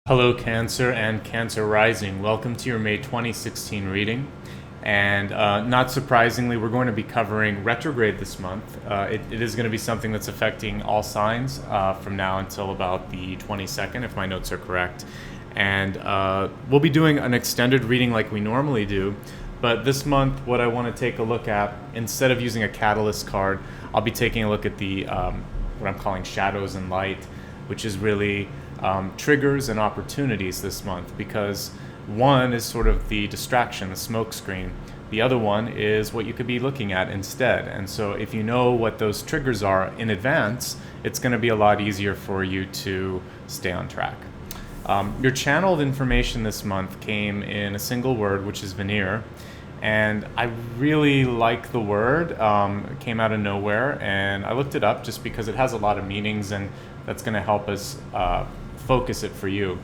Hello, Cancer and Cancer Rising. Welcome to your May 2016 reading. And not surprisingly, we're going to be covering retrograde this month. It is going to be something that's affecting all signs from now until about the 22nd, if my notes are correct. And we'll be doing an extended reading like we normally do. But this month, what I want to take a look at, instead of using a catalyst card, I'll be taking a look at the what I'm calling shadows and light, which is really triggers and opportunities this month, because one is sort of the distraction, the smoke screen. The other one is what you could be looking at instead. And so if you know what those triggers are in advance, it's going to be a lot easier for you to stay on track. Your channel of information this month came in a single word, which is veneer. And I really like the word. It came out of nowhere, and I looked it up just because it has a lot of meanings, and that's going to help us focus it for you.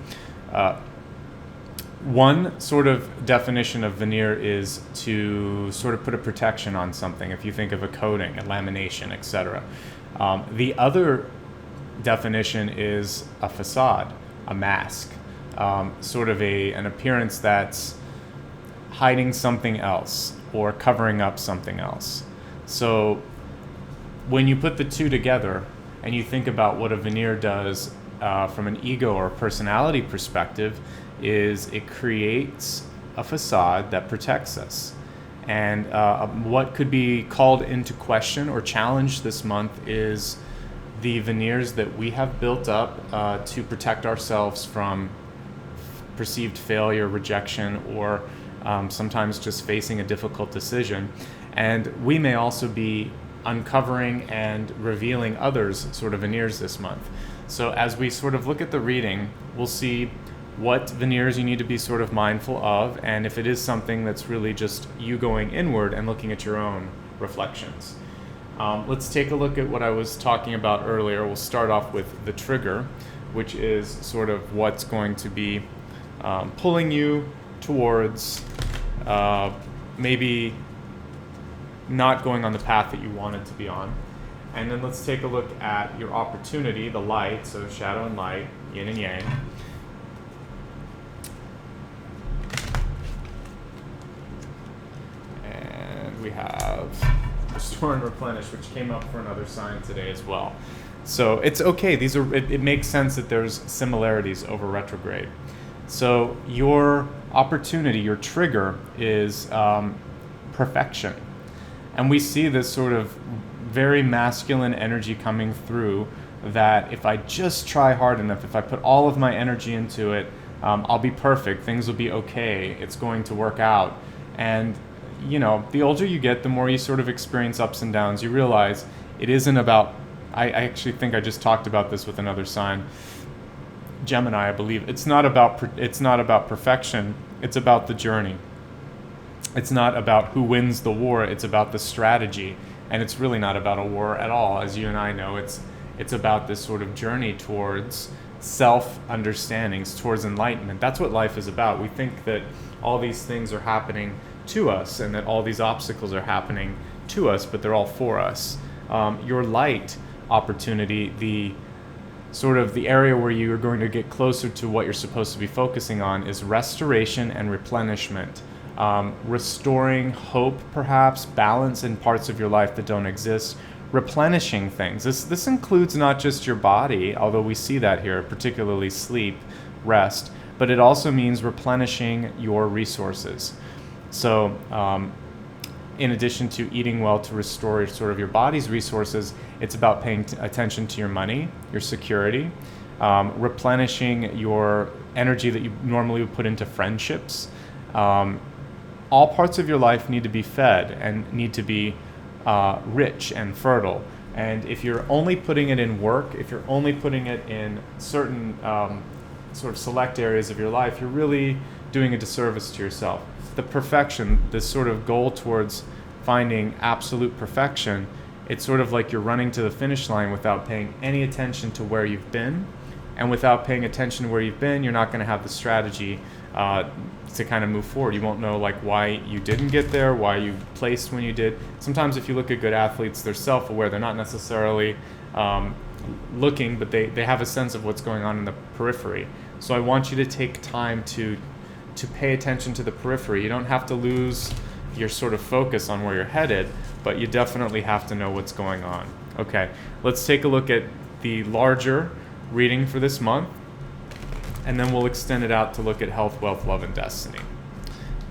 One sort of definition of veneer is to sort of put a protection on something, if you think of a coating, a lamination, etc. The other definition is a facade, a mask, sort of an appearance that's hiding something else or covering up something else. So when you put the two together and you think about what a veneer does from an ego or personality perspective, is it creates a facade that protects us. And what could be called into question or challenged this month is the veneers that we have built up to protect ourselves from perceived failure, rejection, or sometimes just facing a difficult decision. And we may also be uncovering and revealing others sort of veneers this month. So as we sort of look at the reading, we'll see what veneers you need to be sort of mindful of, and if it is something that's really just you going inward and looking at your own reflections. Let's take a look at what I was talking about earlier. We'll start off with the trigger, which is sort of what's going to be pulling you towards maybe not going on the path that you wanted to be on. And then let's take a look at your opportunity, the light, so shadow and light, yin and yang. And we have restore and replenish, which came up for another sign today as well. So it's okay. It makes sense that there's similarities over retrograde. So your opportunity, your trigger is perfection. And we see this sort of very masculine energy coming through, that if I just try hard enough, if I put all of my energy into it, I'll be perfect, things will be okay, it's going to work out. And you know, the older you get, the more you sort of experience ups and downs. You realize it isn't about, I actually think I just talked about this with another sign, Gemini, I believe. It's not about perfection, it's about the journey. It's not about who wins the war, it's about the strategy. And it's really not about a war at all, as you and I know. It's about this sort of journey towards self-understandings, towards enlightenment. That's what life is about. We think that all these things are happening to us and that all these obstacles are happening to us, but they're all for us. Your light opportunity, the sort of the area where you're going to get closer to what you're supposed to be focusing on, is restoration and replenishment. Restoring hope, perhaps, balance in parts of your life that don't exist, replenishing things. This includes not just your body, although we see that here, particularly sleep, rest, but it also means replenishing your resources. So in addition to eating well to restore sort of your body's resources, it's about paying attention to your money, your security, replenishing your energy that you normally would put into friendships. All parts of your life need to be fed and need to be rich and fertile. And if you're only putting it in work, if you're only putting it in certain sort of select areas of your life, you're really doing a disservice to yourself. The perfection, this sort of goal towards finding absolute perfection, it's sort of like you're running to the finish line without paying any attention to where you've been. And without paying attention to where you've been, you're not going to have the strategy to kind of move forward. You won't know like why you didn't get there, why you placed when you did. Sometimes if you look at good athletes, they're self-aware. They're not necessarily looking, but they have a sense of what's going on in the periphery. So I want you to take time to pay attention to the periphery. You don't have to lose your sort of focus on where you're headed, but you definitely have to know what's going on. Okay, let's take a look at the larger reading for this month, and then we'll extend it out to look at health, wealth, love, and destiny.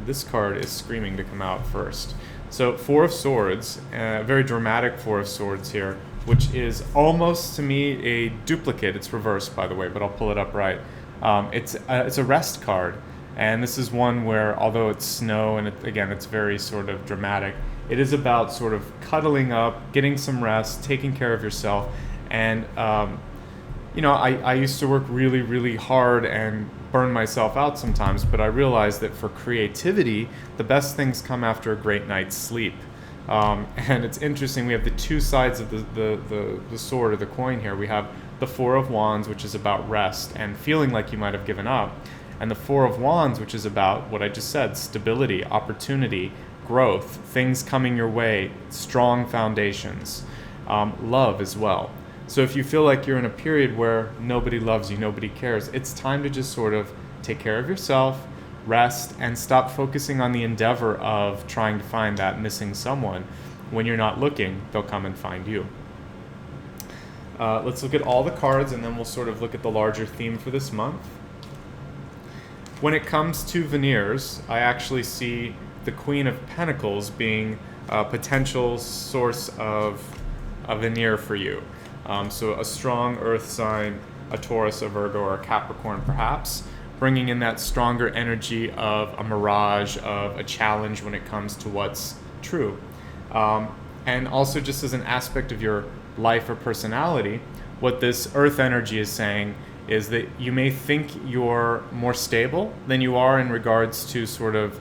This card is screaming to come out first. So Four of Swords, a very dramatic Four of Swords here, which is almost to me a duplicate. It's reversed, by the way, but I'll pull it up right. It's a rest card, and this is one where, although it's snow and again it's very sort of dramatic, it is about sort of cuddling up, getting some rest, taking care of yourself. And I used to work really, really hard and burn myself out sometimes, but I realized that for creativity, the best things come after a great night's sleep. And it's interesting, we have the two sides of the sword or the coin here. We have the Four of Wands, which is about rest and feeling like you might have given up, and the Four of Wands, which is about what I just said: stability, opportunity, growth, things coming your way, strong foundations, love as well. So if you feel like you're in a period where nobody loves you, nobody cares, it's time to just sort of take care of yourself, rest, and stop focusing on the endeavor of trying to find that missing someone. When you're not looking, they'll come and find you. Let's look at all the cards, and then we'll sort of look at the larger theme for this month. When it comes to veneers, I actually see the Queen of Pentacles being a potential source of a veneer for you. So a strong earth sign, a Taurus, a Virgo, or a Capricorn perhaps, bringing in that stronger energy of a mirage, of a challenge when it comes to what's true. And also just as an aspect of your life or personality, what this earth energy is saying is that you may think you're more stable than you are in regards to sort of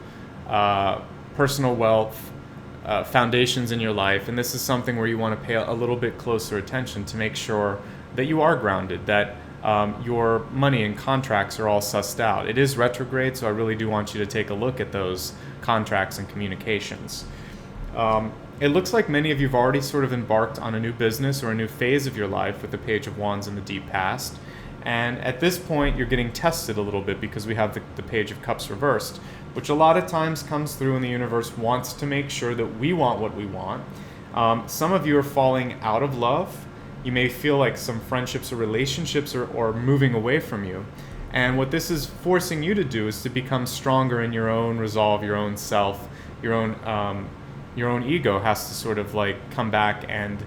personal wealth, foundations in your life, and this is something where you want to pay a little bit closer attention to make sure that you are grounded, that your money and contracts are all sussed out. It is retrograde, so I really do want you to take a look at those contracts and communications. It looks like many of you have already sort of embarked on a new business or a new phase of your life with the Page of Wands in the deep past, and at this point you're getting tested a little bit because we have the Page of Cups reversed, which a lot of times comes through and the universe wants to make sure that we want what we want. Some of you are falling out of love. You may feel like some friendships or relationships are moving away from you. And what this is forcing you to do is to become stronger in your own resolve, your own self, your own ego has to sort of like come back and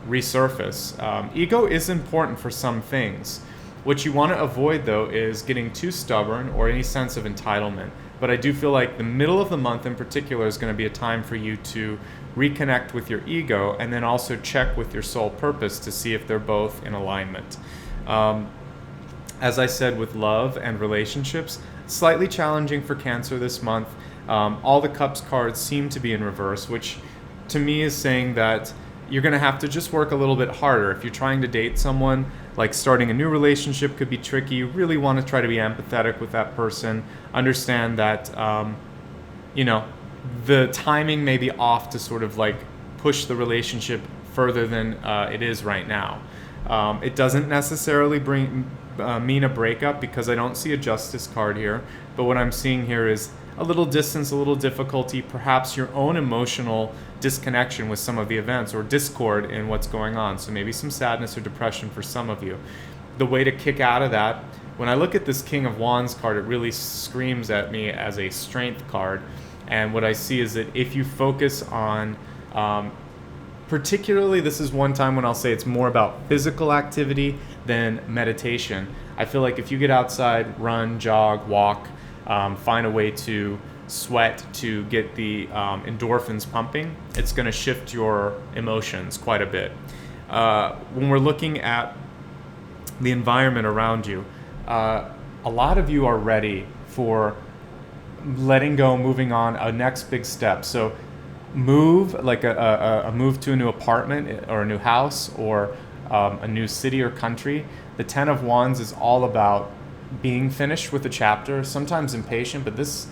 resurface. Ego is important for some things. What you want to avoid, though, is getting too stubborn or any sense of entitlement. But I do feel like the middle of the month in particular is going to be a time for you to reconnect with your ego and then also check with your soul purpose to see if they're both in alignment. As I said, with love and relationships, slightly challenging for Cancer this month. All the Cups cards seem to be in reverse, which to me is saying that you're going to have to just work a little bit harder. If you're trying to date someone, like starting a new relationship could be tricky. You really want to try to be empathetic with that person. Understand that, the timing may be off to sort of like push the relationship further than it is right now. It doesn't necessarily mean a breakup because I don't see a Justice card here. But what I'm seeing here is a little distance, a little difficulty, perhaps your own emotional disconnection with some of the events or discord in what's going on. So maybe some sadness or depression for some of you. The way to kick out of that, when I look at this King of Wands card, it really screams at me as a strength card. And what I see is that if you focus on, particularly this is one time when I'll say it's more about physical activity than meditation. I feel like if you get outside, run, jog, walk, find a way to sweat to get the endorphins pumping, it's going to shift your emotions quite a bit. When we're looking at the environment around you, a lot of you are ready for letting go, moving on, a next big step. So move, like a move to a new apartment or a new house or a new city or country. The Ten of Wands is all about being finished with a chapter, sometimes impatient, but this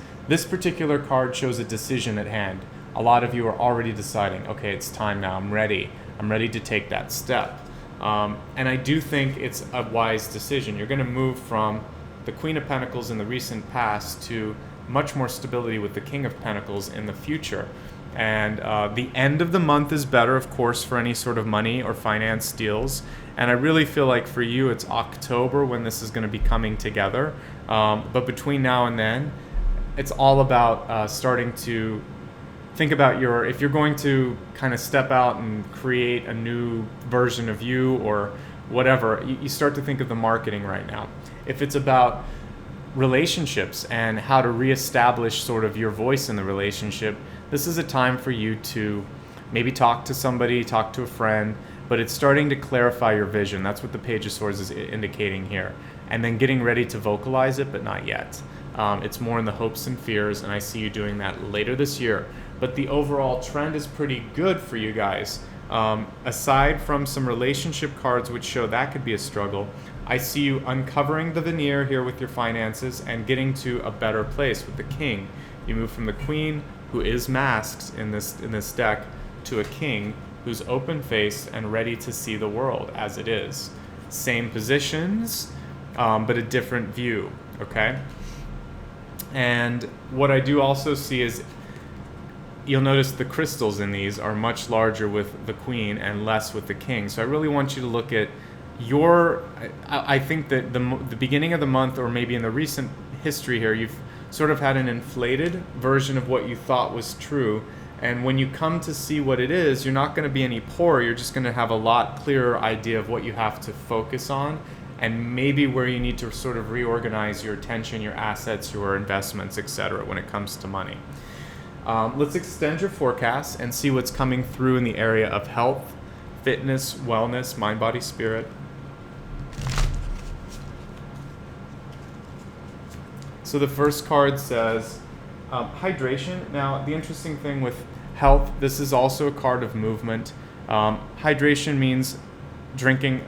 particular card shows a decision at hand. A lot of you are already deciding, okay, it's time now, I'm ready to take that step. And I do think it's a wise decision. You're going to move from the Queen of Pentacles in the recent past to much more stability with the King of Pentacles in the future. And the end of the month is better, of course, for any sort of money or finance deals. And I really feel like for you, it's October when this is going to be coming together. But between now and then, it's all about starting to think about if you're going to kind of step out and create a new version of you or whatever, you start to think of the marketing right now. If it's about relationships and how to reestablish sort of your voice in the relationship, this is a time for you to maybe talk to somebody, talk to a friend, but it's starting to clarify your vision. That's what the Page of Swords is indicating here. And then getting ready to vocalize it, but not yet. It's more in the hopes and fears, and I see you doing that later this year. But the overall trend is pretty good for you guys. Aside from some relationship cards which show that could be a struggle, I see you uncovering the veneer here with your finances and getting to a better place with the King. You move from the Queen, who is masked in this deck, to a King who's open-faced and ready to see the world as it is. Same positions, but a different view, okay? And what I do also see is, you'll notice the crystals in these are much larger with the Queen and less with the King. So I really want you to look at I think that the beginning of the month, or maybe in the recent history here, you've sort of had an inflated version of what you thought was true. And when you come to see what it is, you're not going to be any poorer. You're just going to have a lot clearer idea of what you have to focus on, and maybe where you need to sort of reorganize your attention, your assets, your investments, etc. when it comes to money. Let's extend your forecast and see what's coming through in the area of health, fitness, wellness, mind, body, spirit. So the first card says hydration. Now, the interesting thing with health, this is also a card of movement. Hydration means drinking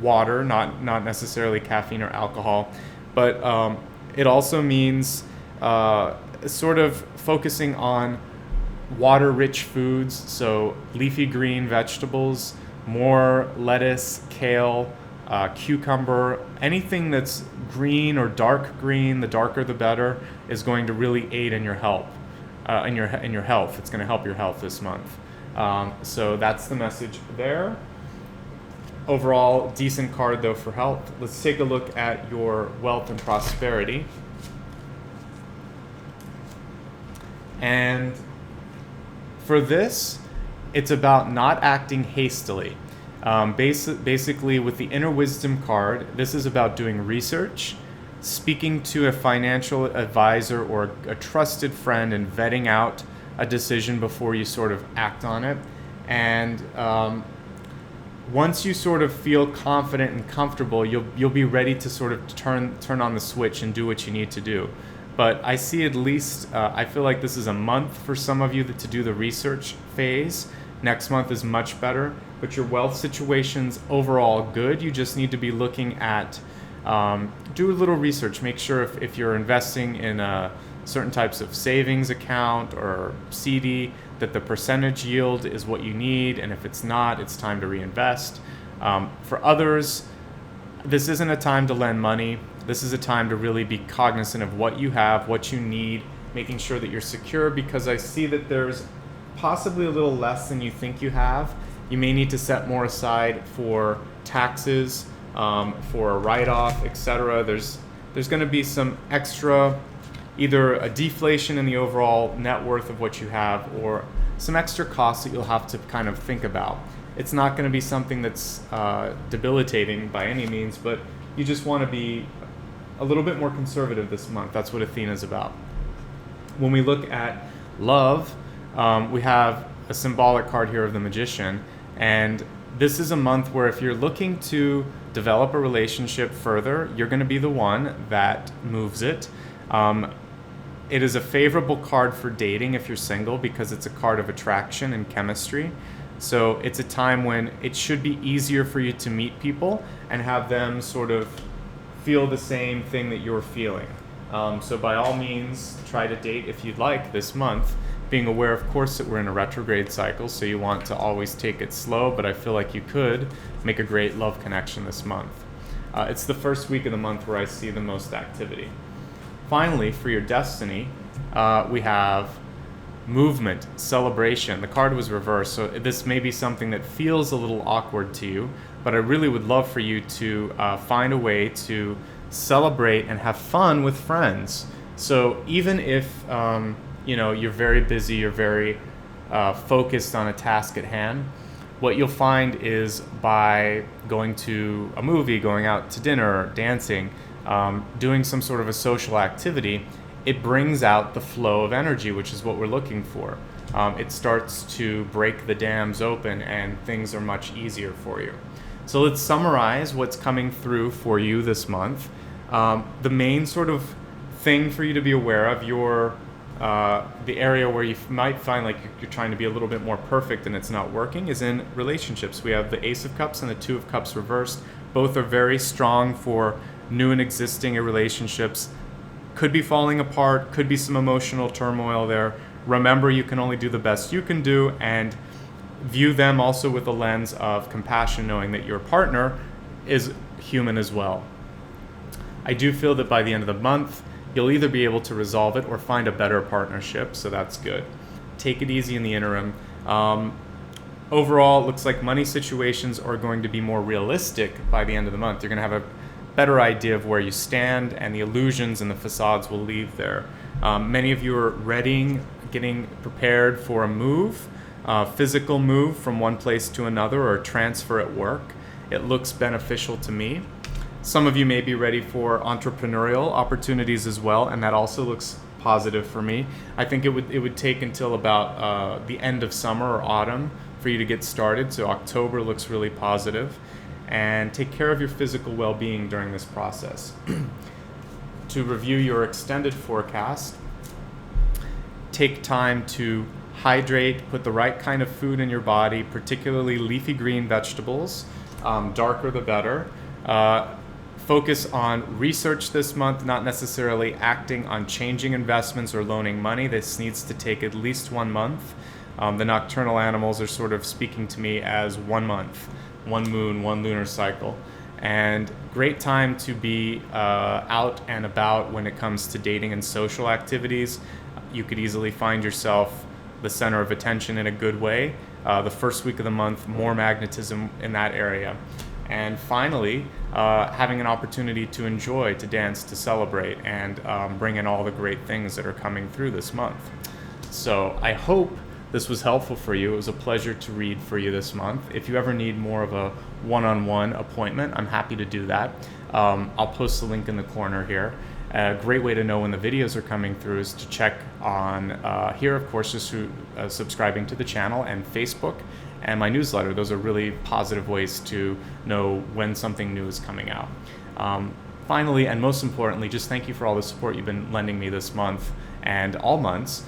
water, not necessarily caffeine or alcohol, but it also means sort of focusing on water-rich foods, so leafy green vegetables, more lettuce, kale, cucumber, anything that's green or dark green, the darker the better, is going to really aid in your health. In your health, it's going to help your health this month. So that's the message there. Overall, decent card though for health. Let's take a look at your wealth and prosperity. And for this, it's about not acting hastily. Basically, with the Inner Wisdom card, this is about doing research, speaking to a financial advisor or a trusted friend and vetting out a decision before you sort of act on it. And once you sort of feel confident and comfortable, you'll be ready to sort of turn on the switch and do what you need to do. But I see at least, I feel like this is a month for some of you to do the research phase. Next month is much better, but your wealth situation's overall good. You just need to be looking at, do a little research. Make sure if you're investing in certain types of savings account or CD, that the percentage yield is what you need, and if it's not, it's time to reinvest. For others, this isn't a time to lend money. This is a time to really be cognizant of what you have, what you need, making sure that you're secure, because I see that there's possibly a little less than you think you have. You may need to set more aside for taxes, for a write-off, etc. There's going to be some extra, either a deflation in the overall net worth of what you have, or some extra costs that you'll have to kind of think about. It's not going to be something that's debilitating by any means, but you just want to be a little bit more conservative this month. That's what Athena's about. When we look at love, we have a symbolic card here of the Magician, and this is a month where if you're looking to develop a relationship further, you're going to be the one that moves it. It is a favorable card for dating if you're single, because it's a card of attraction and chemistry. So it's a time when it should be easier for you to meet people and have them sort of feel the same thing that you're feeling. So by all means, try to date if you'd like this month, being aware, of course, that we're in a retrograde cycle, so you want to always take it slow, but I feel like you could make a great love connection this month. It's the first week of the month where I see the most activity. Finally, for your destiny, we have movement, celebration. The card was reversed, so this may be something that feels a little awkward to you, but I really would love for you to find a way to celebrate and have fun with friends. So even if you're very busy, you're very focused on a task at hand, what you'll find is by going to a movie, going out to dinner, dancing, doing some sort of a social activity, it brings out the flow of energy, which is what we're looking for. It starts to break the dams open and things are much easier for you. So let's summarize what's coming through for you this month. The main sort of thing for you to be aware of, the area where you might find like you're trying to be a little bit more perfect and it's not working, is in relationships. We have the Ace of Cups and the Two of Cups reversed. Both are very strong for new and existing relationships. Could be falling apart, could be some emotional turmoil there. Remember, you can only do the best you can do, and view them also with a lens of compassion, knowing that your partner is human as well. I do feel that by the end of the month, you'll either be able to resolve it or find a better partnership, so that's good. Take it easy in the interim. Overall, it looks like money situations are going to be more realistic by the end of the month. You're going to have a better idea of where you stand, and the illusions and the facades will leave there. Many of you are getting prepared for a move, physical move from one place to another, or a transfer at work. It looks beneficial to me. Some of you may be ready for entrepreneurial opportunities as well, and that also looks positive for me. I think it would take until about the end of summer or autumn for you to get started, so October looks really positive. And take care of your physical well-being during this process. To review your extended forecast, take time to hydrate, put the right kind of food in your body, particularly leafy green vegetables, darker the better. Focus on research this month, not necessarily acting on changing investments or loaning money. This needs to take at least 1 month. The nocturnal animals are sort of speaking to me as 1 month. 1 moon, 1 lunar cycle, and great time to be out and about when it comes to dating and social activities. You could easily find yourself the center of attention in a good way. The first week of the month, more magnetism in that area. And finally, having an opportunity to enjoy, to dance, to celebrate, and bring in all the great things that are coming through this month. So I hope this was helpful for you. It was a pleasure to read for you this month. If you ever need more of a one-on-one appointment, I'm happy to do that. I'll post the link in the corner here. A great way to know when the videos are coming through is to check on here, of course, just through subscribing to the channel, and Facebook and my newsletter. Those are really positive ways to know when something new is coming out. Finally, and most importantly, just thank you for all the support you've been lending me this month and all months,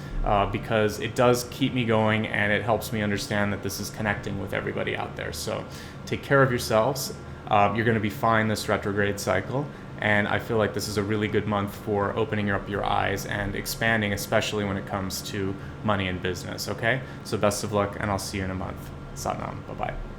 because it does keep me going and it helps me understand that this is connecting with everybody out there. So take care of yourselves. You're going to be fine this retrograde cycle, and I feel like this is a really good month for opening up your eyes and expanding, especially when it comes to money and business, okay? So best of luck, and I'll see you in a month. Satnam. Bye-bye.